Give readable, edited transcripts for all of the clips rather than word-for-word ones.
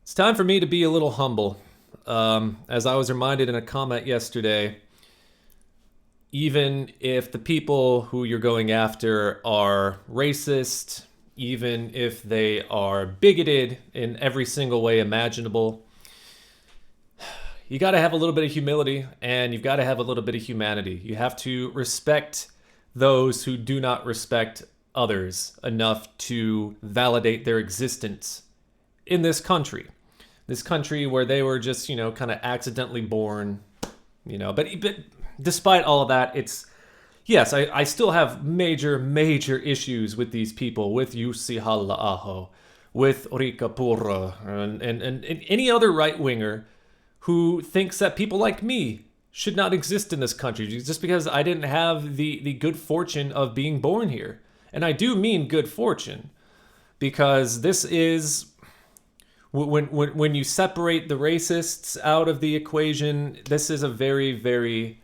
It's time for me to be a little humble. As I was reminded in a comment yesterday, even if the people who you're going after are racist, even if they are bigoted in every single way imaginable, you got to have a little bit of humility and you've got to have a little bit of humanity. You have to respect those who do not respect others enough to validate their existence in this country. This country where they were just, kind of accidentally born, But despite all of that, yes, I still have major, major issues with these people, with Jussi Halla-aho, with Riikka Purra, and any other right-winger who thinks that people like me should not exist in this country just because I didn't have the good fortune of being born here. And I do mean good fortune, because this is... When you separate the racists out of the equation, this is a very, very...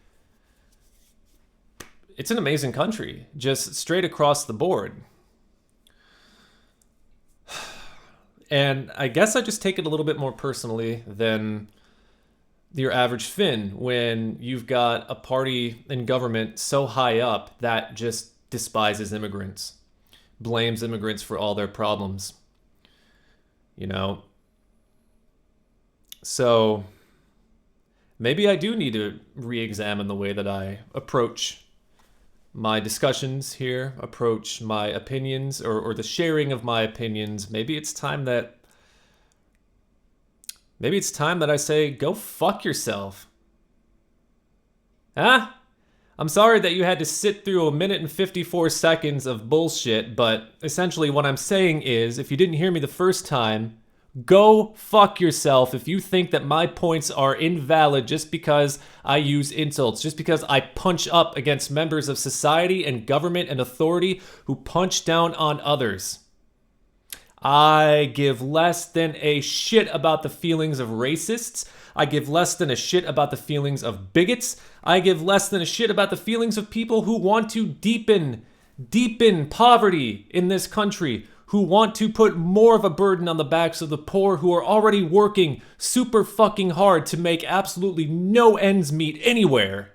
It's an amazing country, just straight across the board. And I guess I just take it a little bit more personally than your average Finn when you've got a party in government so high up that just despises immigrants, blames immigrants for all their problems. So maybe I do need to re-examine the way that I approach my discussions here, approach my opinions, or the sharing of my opinions. Maybe it's time that I say, go fuck yourself. Huh? I'm sorry that you had to sit through 1 minute and 54 seconds of bullshit, but essentially what I'm saying is, if you didn't hear me the first time, go fuck yourself if you think that my points are invalid just because I use insults, just because I punch up against members of society and government and authority who punch down on others. I give less than a shit about the feelings of racists. I give less than a shit about the feelings of bigots. I give less than a shit about the feelings of people who want to deepen poverty in this country, who want to put more of a burden on the backs of the poor who are already working super fucking hard to make absolutely no ends meet anywhere.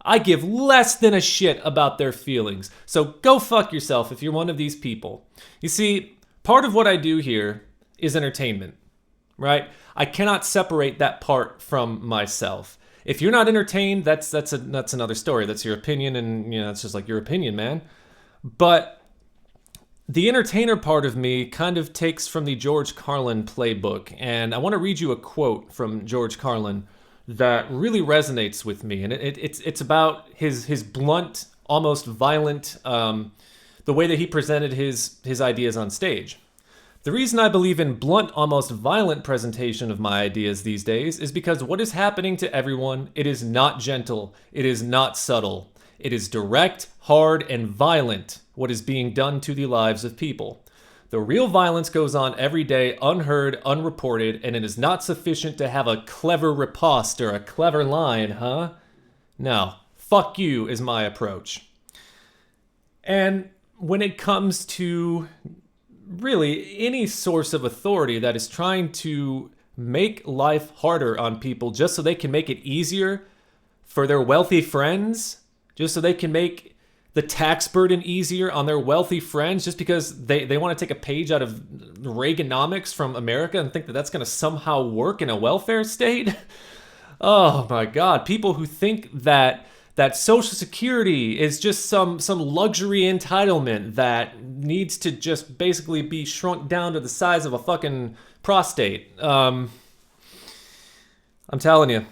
I give less than a shit about their feelings. So go fuck yourself if you're one of these people. You see, part of what I do here is entertainment, right? I cannot separate that part from myself. If you're not entertained, that's another story. That's your opinion, and it's just like your opinion, man. But the entertainer part of me kind of takes from the George Carlin playbook, and I want to read you a quote from George Carlin that really resonates with me, and it's about his blunt, almost violent, the way that he presented his ideas on stage. The reason I believe in blunt, almost violent presentation of my ideas these days is because what is happening to everyone, it is not gentle, it is not subtle. It is direct, hard, and violent, what is being done to the lives of people. The real violence goes on every day, unheard, unreported, and it is not sufficient to have a clever riposte or a clever line, huh? No, fuck you is my approach. And when it comes to really any source of authority that is trying to make life harder on people just so they can make it easier for their wealthy friends, just so they can make the tax burden easier on their wealthy friends, just because they want to take a page out of Reaganomics from America and think that that's going to somehow work in a welfare state. Oh my God. People who think that Social Security is just some luxury entitlement that needs to just basically be shrunk down to the size of a fucking prostate. I'm telling you,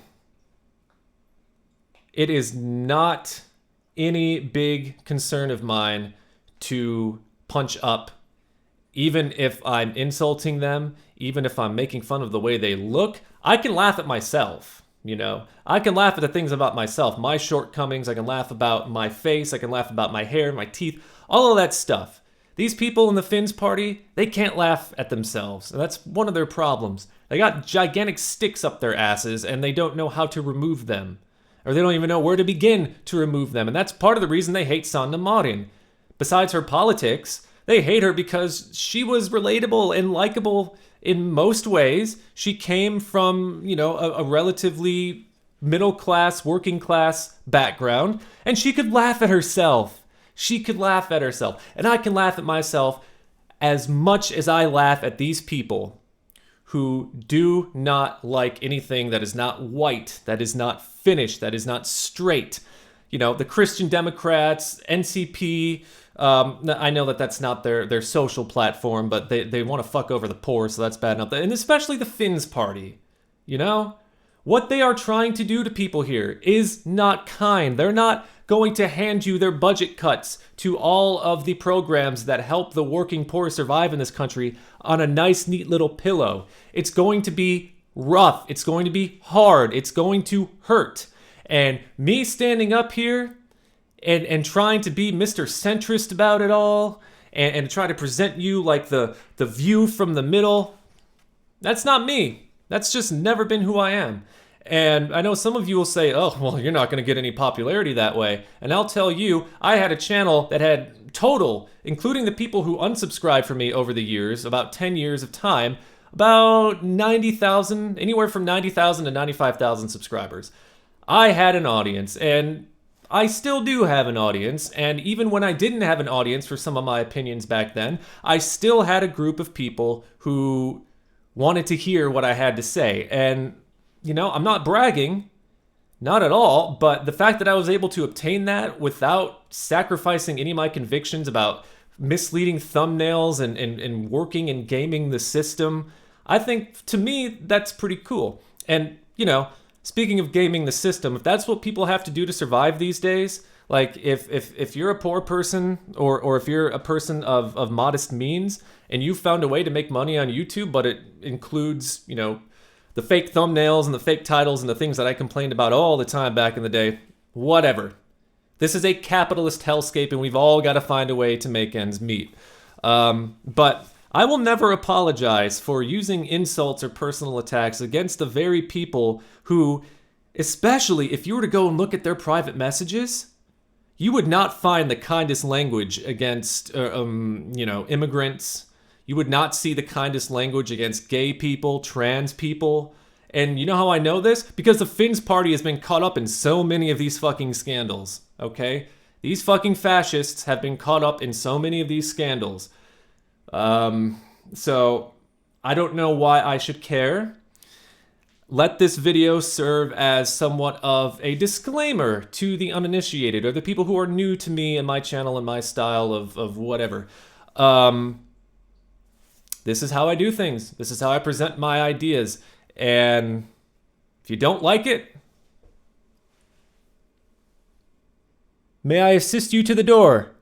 it is not any big concern of mine to punch up, even if I'm insulting them, even if I'm making fun of the way they look. I can laugh at myself, I can laugh at the things about myself, my shortcomings. I can laugh about my face. I can laugh about my hair, my teeth, all of that stuff. These people in the Finns party, they can't laugh at themselves, and that's one of their problems. They got gigantic sticks up their asses, and they don't know how to remove them. Or they don't even know where to begin to remove them. And that's part of the reason they hate Sanna Marin. Besides her politics, They hate her because she was relatable and likable in most ways. She came from, a relatively middle class, working class background, and she could laugh at herself. She could laugh at herself. And I can laugh at myself as much as I laugh at these people who do not like anything that is not white, that is not Finnish, that is not straight. The Christian Democrats, NCP. I know that that's not their social platform, but they want to fuck over the poor, so that's bad enough. And especially the Finns party. What they are trying to do to people here is not kind. They're not going to hand you their budget cuts to all of the programs that help the working poor survive in this country on a nice, neat little pillow. It's going to be rough. It's going to be hard. It's going to hurt. And me standing up here and trying to be Mr. Centrist about it all and try to present you like the view from the middle, that's not me. That's just never been who I am. And I know some of you will say, oh, well, you're not going to get any popularity that way. And I'll tell you, I had a channel that had total, including the people who unsubscribed from me over the years, about 10 years of time, about 90,000, anywhere from 90,000 to 95,000 subscribers. I had an audience, and I still do have an audience. And even when I didn't have an audience for some of my opinions back then, I still had a group of people who wanted to hear what I had to say. And I'm not bragging, not at all, but the fact that I was able to obtain that without sacrificing any of my convictions about misleading thumbnails and working and gaming the system, I think, to me, that's pretty cool. And, speaking of gaming the system, if that's what people have to do to survive these days, like if you're a poor person or if you're a person of modest means and you found a way to make money on YouTube, but it includes, the fake thumbnails and the fake titles and the things that I complained about all the time back in the day, whatever. This is a capitalist hellscape and we've all got to find a way to make ends meet. But I will never apologize for using insults or personal attacks against the very people who, especially if you were to go and look at their private messages, you would not find the kindest language against, immigrants. You would not see the kindest language against gay people, trans people. And you know how I know this? Because the Finns party has been caught up in so many of these fucking scandals, okay? These fucking fascists have been caught up in so many of these scandals. So I don't know why I should care. Let this video serve as somewhat of a disclaimer to the uninitiated or the people who are new to me and my channel and my style of whatever. This is how I do things. This is how I present my ideas. And if you don't like it, may I assist you to the door?